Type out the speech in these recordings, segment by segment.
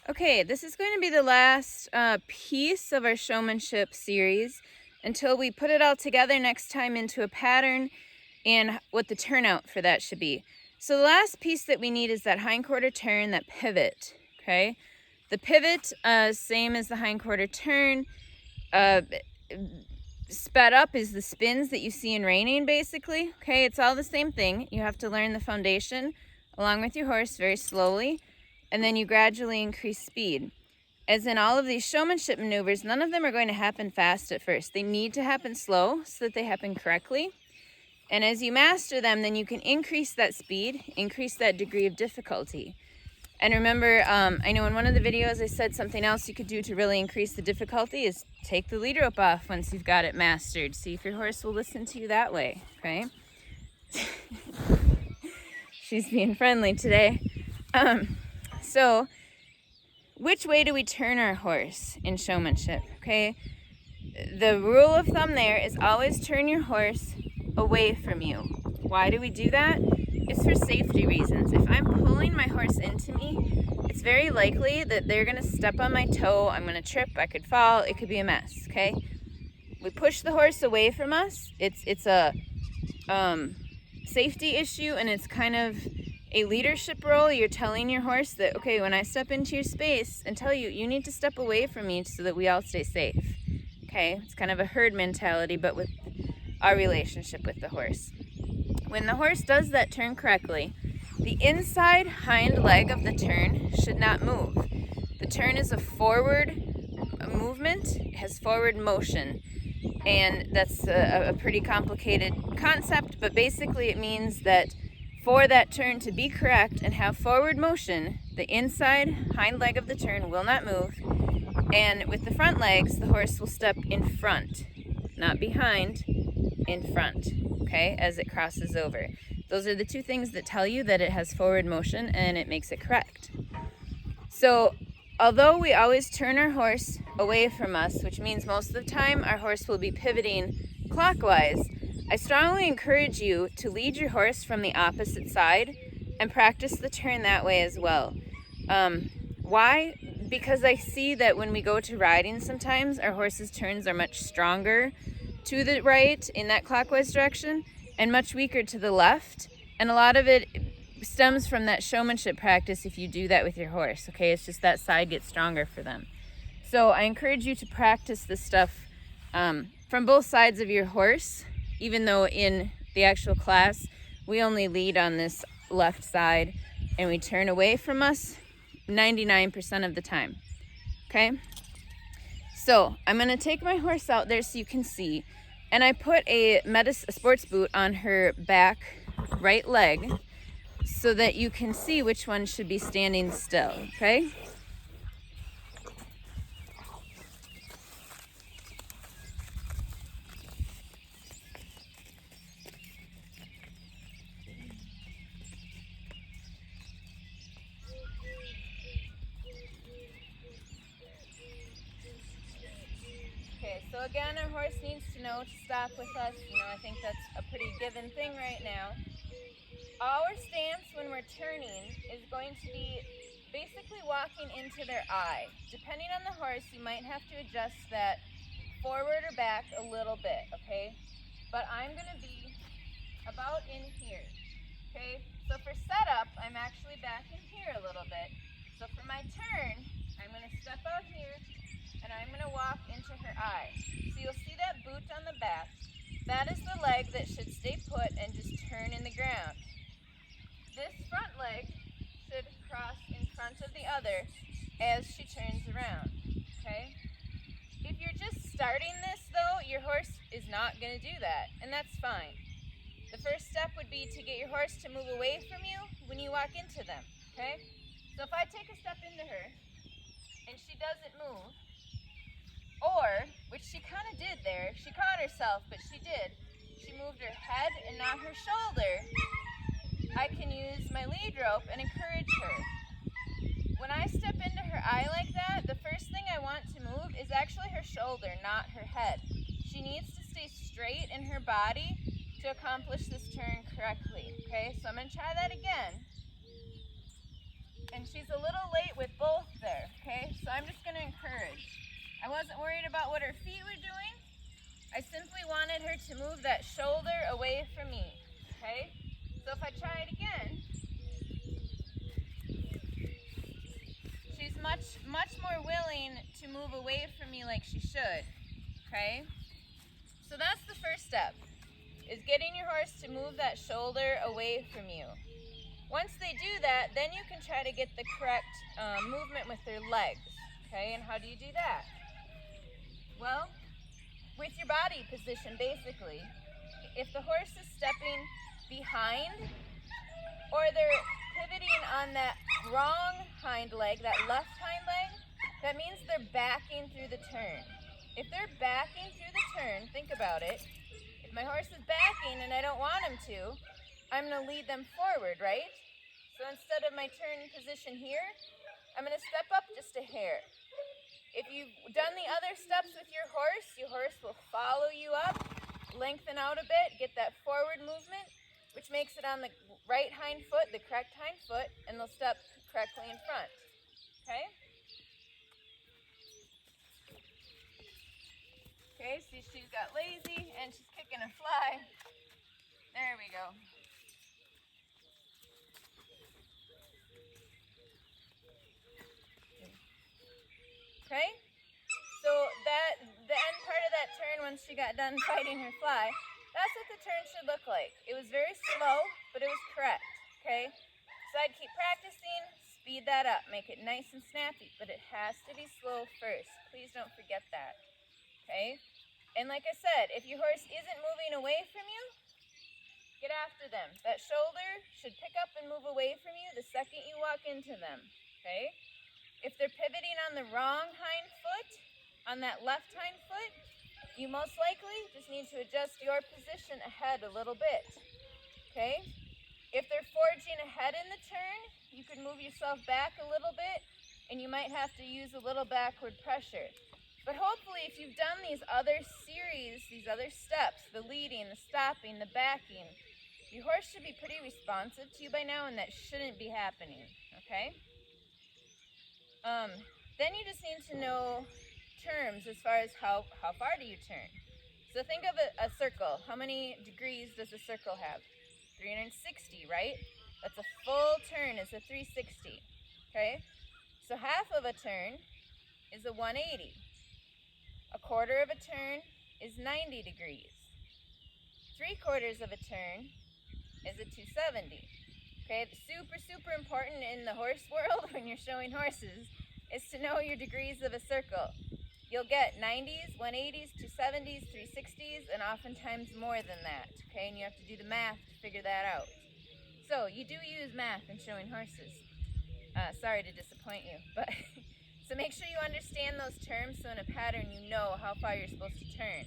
Okay, this is going to be the last piece of our showmanship series until we put it all together next time into a pattern and what the turnout for that should be. So the last piece that we need is that hindquarter turn, that pivot, okay? The pivot, same as the hindquarter turn. Sped up is the spins that you see in reining, basically, okay? It's all the same thing. You have to learn the foundation along with your horse very slowly, and then you gradually increase speed. As in all of these showmanship maneuvers, none of them are going to happen fast at first. They need to happen slow so that they happen correctly. And as you master them, then you can increase that speed, increase that degree of difficulty. And remember, I know in one of the videos I said something else you could do to really increase the difficulty is take the lead rope off once you've got it mastered. See if your horse will listen to you that way, okay? She's being friendly today. So, which way do we turn our horse in showmanship, okay? The rule of thumb there is always turn your horse away from you. Why do we do that? It's for safety reasons. If I'm pulling my horse into me, it's very likely that they're going to step on my toe, I'm going to trip, I could fall, it could be a mess, okay? We push the horse away from us. It's a safety issue, and it's kind of a leadership role. You're telling your horse that, okay, when I step into your space and tell you, you need to step away from me so that we all stay safe, okay? It's kind of a herd mentality, but with our relationship with the horse. When the horse does that turn correctly, the inside hind leg of the turn should not move. The turn is a forward movement, it has forward motion, and that's a pretty complicated concept, but basically it means that for that turn to be correct and have forward motion, the inside hind leg of the turn will not move, and with the front legs, the horse will step in front, not behind, in front, okay, as it crosses over. Those are the two things that tell you that it has forward motion and it makes it correct. So, although we always turn our horse away from us, which means most of the time our horse will be pivoting clockwise, I strongly encourage you to lead your horse from the opposite side and practice the turn that way as well. Why? Because I see that when we go to riding sometimes, our horse's turns are much stronger to the right in that clockwise direction and much weaker to the left. And a lot of it stems from that showmanship practice if you do that with your horse, okay? It's just that side gets stronger for them. So I encourage you to practice this stuff from both sides of your horse, even though in the actual class we only lead on this left side and we turn away from us 99% of the time, okay? So I'm going to take my horse out there so you can see, and I put a sports boot on her back right leg so that you can see which one should be standing still, okay? Okay, so again, our horse needs to know to stop with us. You know, I think that's a pretty given thing right now. Our stance when we're turning is going to be basically walking into their eye. Depending on the horse, you might have to adjust that forward or back a little bit, okay? But I'm going to be about in here, okay? So for setup, I'm actually back in here a little bit. So for my turn, I'm going to step out here, and I'm going to walk into her eye. So you'll see that boot on the back. That is the leg that should stay put and just turn in the ground. This front leg should cross in front of the other as she turns around, okay? If you're just starting this though, your horse is not going to do that, and that's fine. The first step would be to get your horse to move away from you when you walk into them, okay? So if I take a step into her and she doesn't move, or, which she kind of did there, she caught herself, but she did. She moved her head and not her shoulder. I can use my lead rope and encourage her. When I step into her eye like that, the first thing I want to move is actually her shoulder, not her head. She needs to stay straight in her body to accomplish this turn correctly, okay? So I'm going to try that again. And she's a little late with both there. Okay, so I'm just going to encourage. I wasn't worried about what her feet were doing. I simply wanted her to move that shoulder away from me. Okay, so if I try it again, she's much more willing to move away from me like she should. Okay, so that's the first step, is getting your horse to move that shoulder away from you. Once they do that, then you can try to get the correct movement with their legs. Okay, and how do you do that? Well, with your body position, basically. If the horse is stepping behind, or they're pivoting on that wrong hind leg, that left hind leg, that means they're backing through the turn. If they're backing through the turn, think about it. If my horse is backing and I don't want him to, I'm going to lead them forward, right? So instead of my turn position here, I'm going to step up just a hair. If you've done the other steps with your horse will follow you up, lengthen out a bit, get that forward movement, which makes it on the right hind foot, the correct hind foot, and they'll step correctly in front. Okay? Okay, see, she's got lazy and she's kicking a fly. There we go. Okay, so the end part of that turn, once she got done fighting her fly, that's what the turn should look like. It was very slow, but it was correct. Okay, so I'd keep practicing, speed that up, make it nice and snappy, but it has to be slow first. Please don't forget that. Okay, and like I said, if your horse isn't moving away from you, get after them. That shoulder should pick up and move away from you the second you walk into them. Okay. If they're pivoting on the wrong hind foot, on that left hind foot, you most likely just need to adjust your position ahead a little bit, okay? If they're forging ahead in the turn, you could move yourself back a little bit, and you might have to use a little backward pressure. But hopefully, if you've done these other series, these other steps, the leading, the stopping, the backing, your horse should be pretty responsive to you by now, and that shouldn't be happening, okay? Then you just need to know terms as far as how far do you turn. So think of a circle. How many degrees does a circle have? 360, right? That's a full turn, is a 360, okay? So half of a turn is a 180. A quarter of a turn is 90 degrees. 3/4 of a turn is a 270. Okay, super important in the horse world when you're showing horses is to know your degrees of a circle. You'll get 90s, 180s, 270s, 360s, and oftentimes more than that. Okay, and you have to do the math to figure that out. So you do use math in showing horses. Sorry to disappoint you, but so make sure you understand those terms so in a pattern you know how far you're supposed to turn.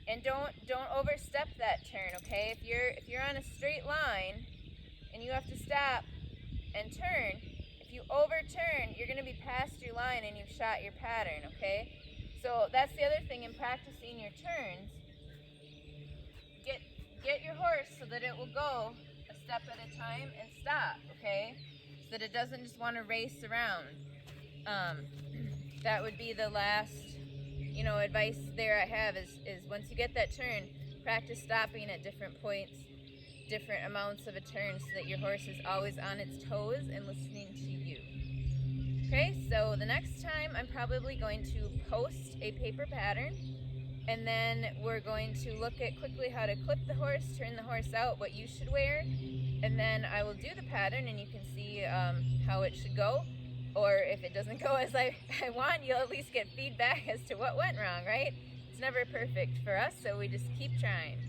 And don't overstep that turn, okay? If you're on a straight line and you have to stop and turn, if you overturn, you're going to be past your line and you've shot your pattern, okay? So that's the other thing in practicing your turns. Get your horse so that it will go a step at a time and stop, okay? So that it doesn't just want to race around. That would be the last, advice there I have is once you get that turn, practice stopping at different points, different amounts of a turn so that your horse is always on its toes and listening to you. Okay, so the next time I'm probably going to post a paper pattern, and then we're going to look at quickly how to clip the horse, turn the horse out, what you should wear, and then I will do the pattern and you can see how it should go. Or if it doesn't go as I want, you'll at least get feedback as to what went wrong, right? It's never perfect for us, so we just keep trying.